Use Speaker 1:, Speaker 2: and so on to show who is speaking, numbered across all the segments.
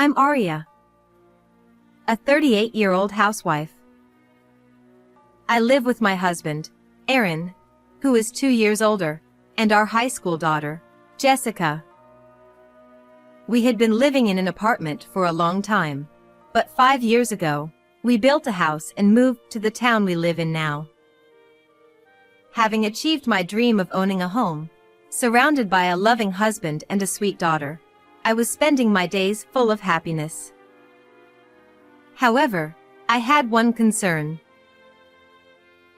Speaker 1: I'm Aria, a 38-year-old housewife. I live with my husband, Aaron, who is 2 years older, and our high school daughter, Jessica. We had been living in an apartment for a long time, but 5 years ago, we built a house and moved to the town we live in now. Having achieved my dream of owning a home, surrounded by a loving husband and a sweet daughter, I was spending my days full of happiness. However, I had one concern.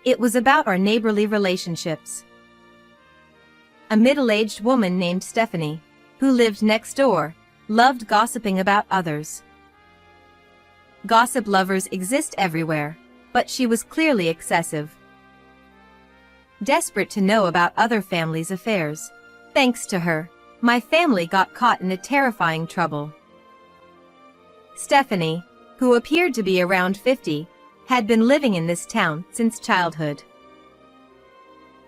Speaker 1: It was about our neighborly relationships. A middle-aged woman named Stephanie, who lived next door, loved gossiping about others. Gossip lovers exist everywhere, but she was clearly excessive. Desperate to know about other families' affairs, thanks to her, my family got caught in a terrifying trouble. Stephanie, who appeared to be around 50, had been living in this town since childhood.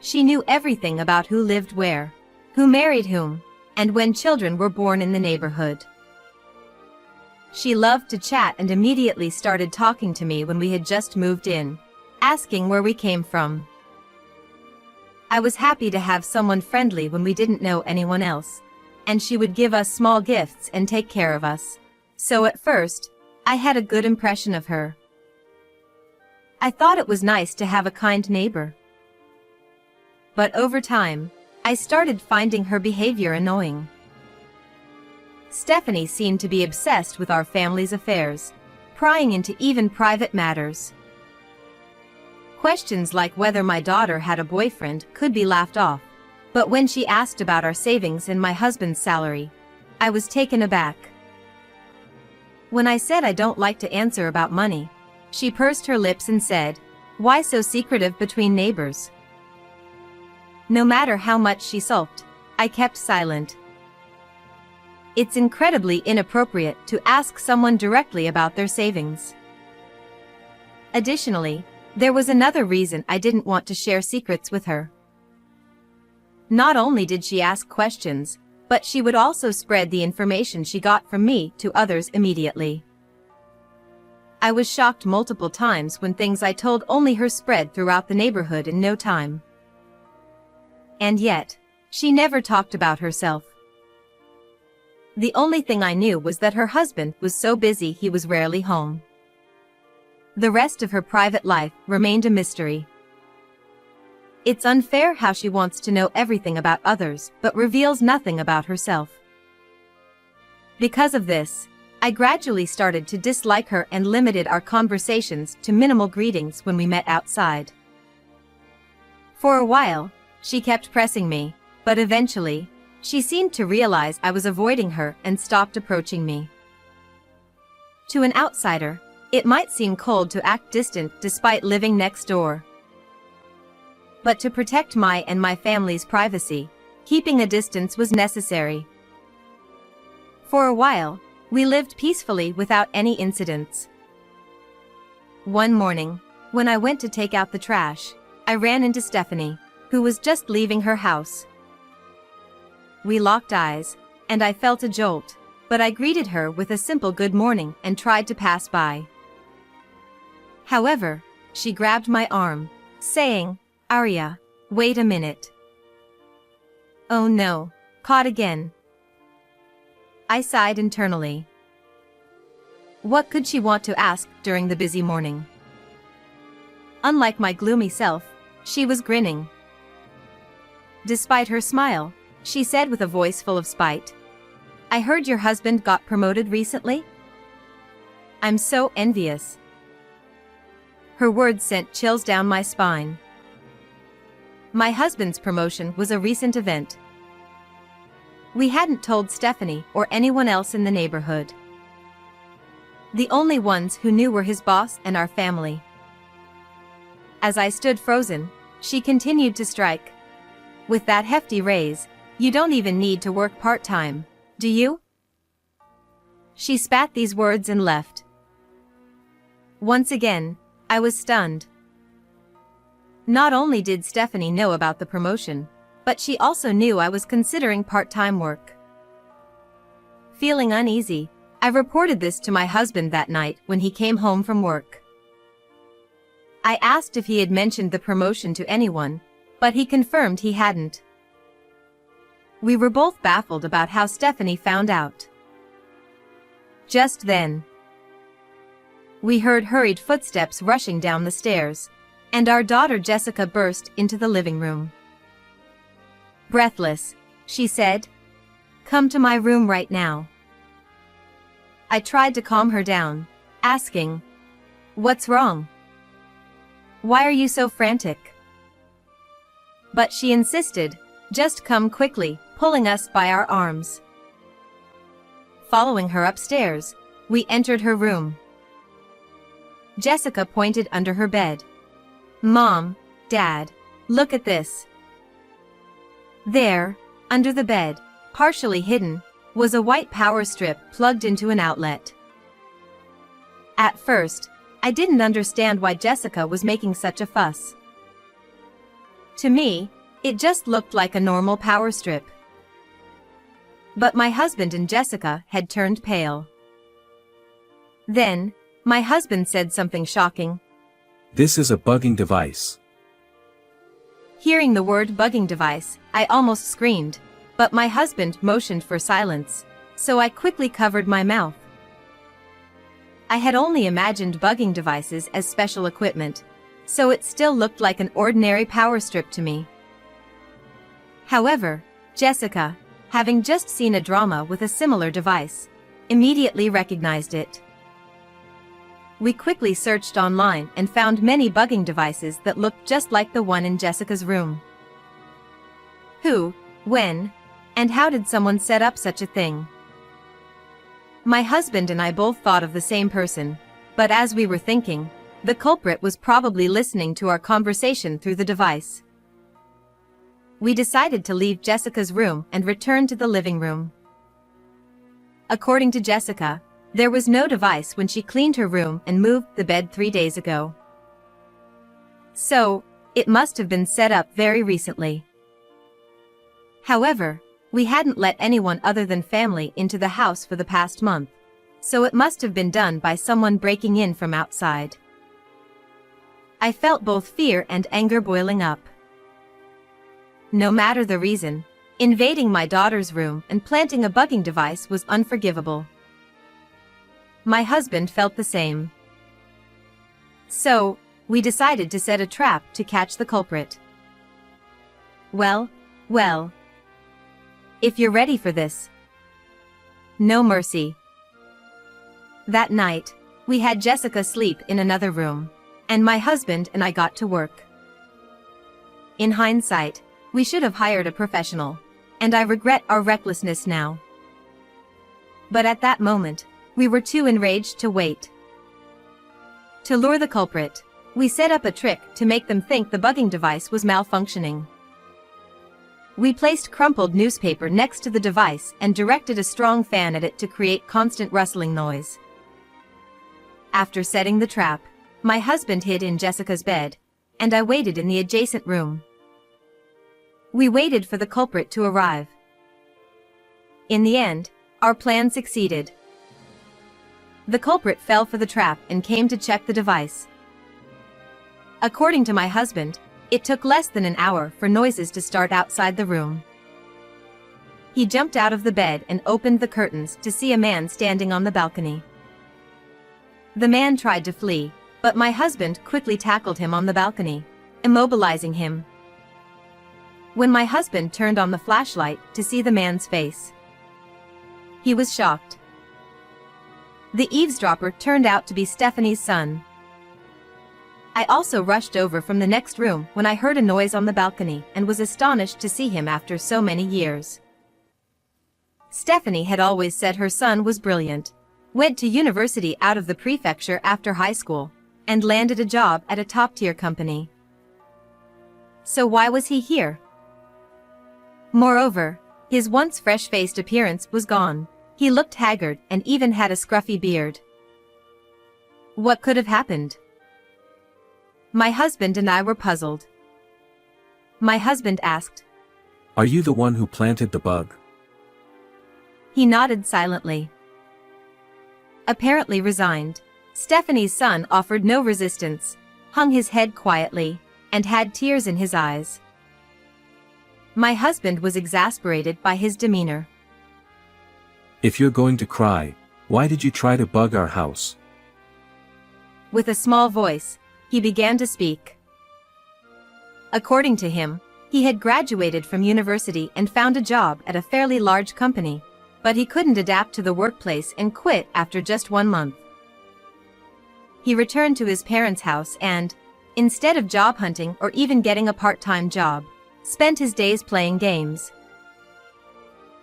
Speaker 1: She knew everything about who lived where, who married whom, and when children were born in the neighborhood. She loved to chat and immediately started talking to me when we had just moved in, asking where we came from. I was happy to have someone friendly when we didn't know anyone else, and she would give us small gifts and take care of us. So at first, I had a good impression of her. I thought it was nice to have a kind neighbor. But over time, I started finding her behavior annoying. Stephanie seemed to be obsessed with our family's affairs, prying into even private matters. Questions like whether my daughter had a boyfriend could be laughed off, but when she asked about our savings and my husband's salary, I was taken aback. When I said I don't like to answer about money, she pursed her lips and said, "Why so secretive between neighbors?" No matter how much she sulked, I kept silent. It's incredibly inappropriate to ask someone directly about their savings. Additionally, there was another reason I didn't want to share secrets with her. Not only did she ask questions, but she would also spread the information she got from me to others immediately. I was shocked multiple times when things I told only her spread throughout the neighborhood in no time. And yet, she never talked about herself. The only thing I knew was that her husband was so busy he was rarely home. The rest of her private life remained a mystery. It's unfair how she wants to know everything about others but reveals nothing about herself. Because of this, I gradually started to dislike her and limited our conversations to minimal greetings when we met outside. For a while, she kept pressing me, but eventually, she seemed to realize I was avoiding her and stopped approaching me. To an outsider, it might seem cold to act distant despite living next door. But to protect my and my family's privacy, keeping a distance was necessary. For a while, we lived peacefully without any incidents. One morning, when I went to take out the trash, I ran into Stephanie, who was just leaving her house. We locked eyes, and I felt a jolt, but I greeted her with a simple good morning and tried to pass by. However, she grabbed my arm, saying, "Aria, wait a minute." Oh no, caught again. I sighed internally. What could she want to ask during the busy morning? Unlike my gloomy self, she was grinning. Despite her smile, she said with a voice full of spite, "I heard your husband got promoted recently? I'm so envious." Her words sent chills down my spine. My husband's promotion was a recent event. We hadn't told Stephanie or anyone else in the neighborhood. The only ones who knew were his boss and our family. As I stood frozen, she continued to strike. "With that hefty raise, you don't even need to work part-time, do you?" She spat these words and left. Once again, I was stunned. Not only did Stephanie know about the promotion, but she also knew I was considering part-time work. Feeling uneasy, I reported this to my husband that night when he came home from work. I asked if he had mentioned the promotion to anyone, but he confirmed he hadn't. We were both baffled about how Stephanie found out. Just then, we heard hurried footsteps rushing down the stairs, and our daughter Jessica burst into the living room. Breathless, she said, "Come to my room right now." I tried to calm her down, asking, "What's wrong? Why are you so frantic?" But she insisted, "Just come quickly," pulling us by our arms. Following her upstairs, we entered her room. Jessica pointed under her bed. "Mom, Dad, look at this." There, under the bed, partially hidden, was a white power strip plugged into an outlet. At first, I didn't understand why Jessica was making such a fuss. To me, it just looked like a normal power strip. But my husband and Jessica had turned pale. Then, my husband said something shocking.
Speaker 2: "This is a bugging device."
Speaker 1: Hearing the word bugging device, I almost screamed, but my husband motioned for silence, so I quickly covered my mouth. I had only imagined bugging devices as special equipment, so it still looked like an ordinary power strip to me. However, Jessica, having just seen a drama with a similar device, immediately recognized it. We quickly searched online and found many bugging devices that looked just like the one in Jessica's room. Who, when, and how did someone set up such a thing? My husband and I both thought of the same person, but as we were thinking, the culprit was probably listening to our conversation through the device. We decided to leave Jessica's room and return to the living room. According to Jessica, there was no device when she cleaned her room and moved the bed 3 days ago. So, it must have been set up very recently. However, we hadn't let anyone other than family into the house for the past month, so it must have been done by someone breaking in from outside. I felt both fear and anger boiling up. No matter the reason, invading my daughter's room and planting a bugging device was unforgivable. My husband felt the same. So, we decided to set a trap to catch the culprit. Well, if you're ready for this. No mercy. That night, we had Jessica sleep in another room, and my husband and I got to work. In hindsight, we should have hired a professional, and I regret our recklessness now. But at that moment, we were too enraged to wait. To lure the culprit, we set up a trick to make them think the bugging device was malfunctioning. We placed crumpled newspaper next to the device and directed a strong fan at it to create constant rustling noise. After setting the trap, my husband hid in Jessica's bed, and I waited in the adjacent room. We waited for the culprit to arrive. In the end, our plan succeeded. The culprit fell for the trap and came to check the device. According to my husband, it took less than an hour for noises to start outside the room. He jumped out of the bed and opened the curtains to see a man standing on the balcony. The man tried to flee, but my husband quickly tackled him on the balcony, immobilizing him. When my husband turned on the flashlight to see the man's face, he was shocked. The eavesdropper turned out to be Stephanie's son. I also rushed over from the next room when I heard a noise on the balcony and was astonished to see him after so many years. Stephanie had always said her son was brilliant, went to university out of the prefecture after high school, and landed a job at a top-tier company. So why was he here? Moreover, his once fresh-faced appearance was gone. He looked haggard and even had a scruffy beard. What could have happened? My husband and I were puzzled. My husband asked,
Speaker 2: "Are you the one who planted the bug?"
Speaker 1: He nodded silently. Apparently resigned, Stephanie's son offered no resistance, hung his head quietly, and had tears in his eyes. My husband was exasperated by his demeanor.
Speaker 2: If you're going to cry, why did you try to bug our house?
Speaker 1: With a small voice, he began to speak. According to him, he had graduated from university and found a job at a fairly large company, but he couldn't adapt to the workplace and quit after just 1 month. He returned to his parents' house and, instead of job hunting or even getting a part-time job, spent his days playing games.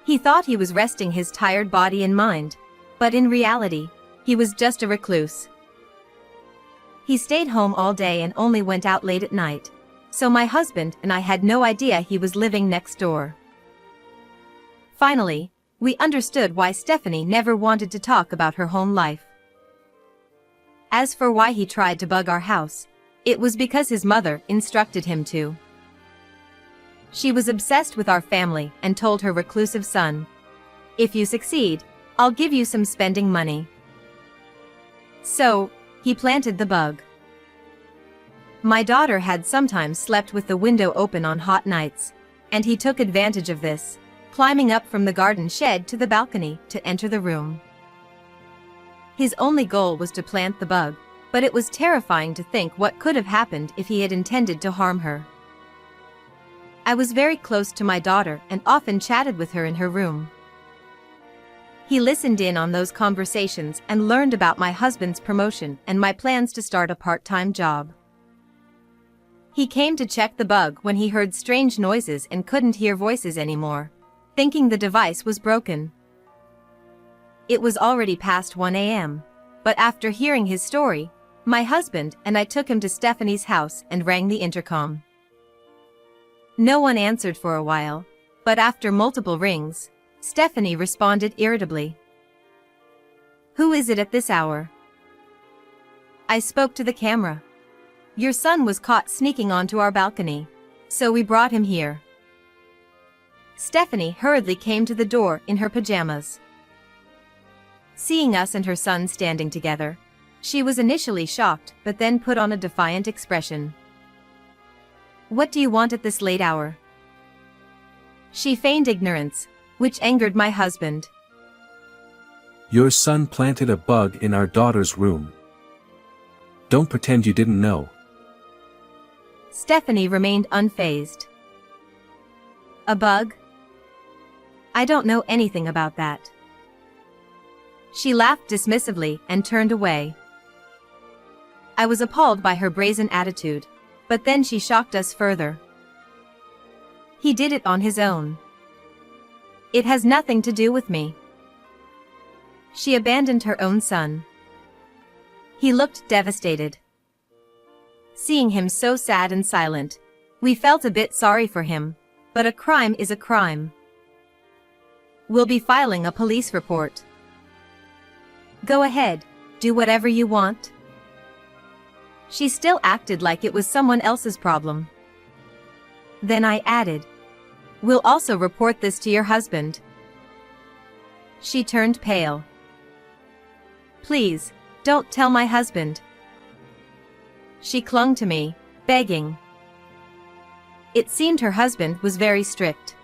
Speaker 1: He thought he was resting his tired body and mind, but in reality, he was just a recluse. He stayed home all day and only went out late at night, so my husband and I had no idea he was living next door. Finally, we understood why Stephanie never wanted to talk about her home life. As for why he tried to bug our house, it was because his mother instructed him to. She was obsessed with our family and told her reclusive son, "If you succeed, I'll give you some spending money." So, he planted the bug. My daughter had sometimes slept with the window open on hot nights, and he took advantage of this, climbing up from the garden shed to the balcony to enter the room. His only goal was to plant the bug, but it was terrifying to think what could have happened if he had intended to harm her. I was very close to my daughter and often chatted with her in her room. He listened in on those conversations and learned about my husband's promotion and my plans to start a part-time job. He came to check the bug when he heard strange noises and couldn't hear voices anymore, thinking the device was broken. It was already past 1 a.m., but after hearing his story, my husband and I took him to Stephanie's house and rang the intercom. No one answered for a while, but after multiple rings, Stephanie responded irritably. "Who is it at this hour?" I spoke to the camera. "Your son was caught sneaking onto our balcony, so we brought him here." Stephanie hurriedly came to the door in her pajamas. Seeing us and her son standing together, she was initially shocked but then put on a defiant expression. "What do you want at this late hour?" She feigned ignorance, which angered my husband.
Speaker 2: Your son planted a bug in our daughter's room. Don't pretend you didn't know.
Speaker 1: Stephanie remained unfazed. "A bug? I don't know anything about that." She laughed dismissively and turned away. I was appalled by her brazen attitude, but then she shocked us further. "He did it on his own. It has nothing to do with me." She abandoned her own son. He looked devastated. Seeing him so sad and silent, we felt a bit sorry for him, but a crime is a crime. "We'll be filing a police report." "Go ahead, do whatever you want." She still acted like it was someone else's problem. Then I added, "We'll also report this to your husband." She turned pale. "Please, don't tell my husband." She clung to me, begging. It seemed her husband was very strict.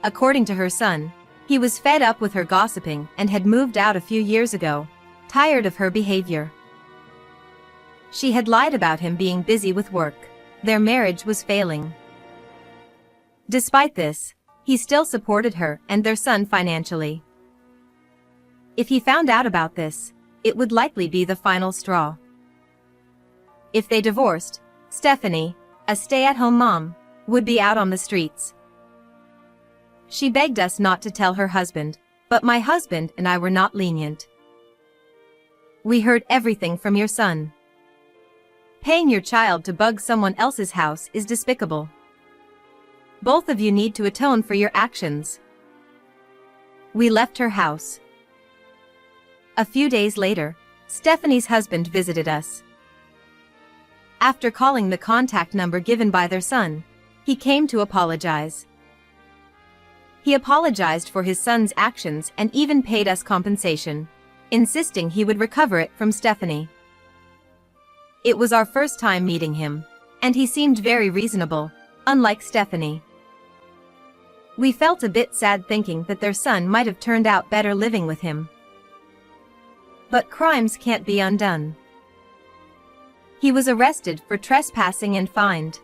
Speaker 1: According to her son, he was fed up with her gossiping and had moved out a few years ago, tired of her behavior. She had lied about him being busy with work. Their marriage was failing. Despite this, he still supported her and their son financially. If he found out about this, it would likely be the final straw. If they divorced, Stephanie, a stay-at-home mom, would be out on the streets. She begged us not to tell her husband, but my husband and I were not lenient. "We heard everything from your son. Paying your child to bug someone else's house is despicable. Both of you need to atone for your actions." We left her house. A few days later, Stephanie's husband visited us. After calling the contact number given by their son, he came to apologize. He apologized for his son's actions and even paid us compensation, insisting he would recover it from Stephanie. It was our first time meeting him, and he seemed very reasonable, unlike Stephanie. We felt a bit sad thinking that their son might have turned out better living with him. But crimes can't be undone. He was arrested for trespassing and fined.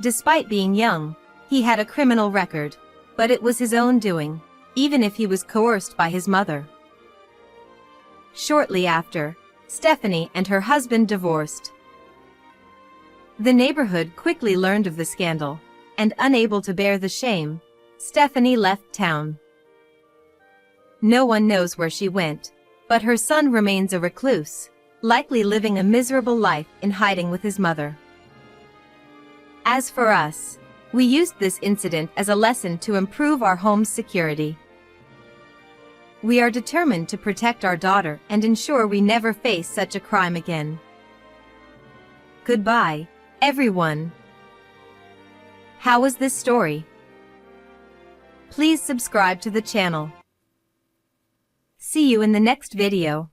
Speaker 1: Despite being young, he had a criminal record, but it was his own doing, even if he was coerced by his mother. Shortly after, Stephanie and her husband divorced. The neighborhood quickly learned of the scandal, and unable to bear the shame, Stephanie left town. No one knows where she went, but her son remains a recluse, likely living a miserable life in hiding with his mother. As for us, we used this incident as a lesson to improve our home's security. We are determined to protect our daughter and ensure we never face such a crime again. Goodbye, everyone. How was this story? Please subscribe to the channel. See you in the next video.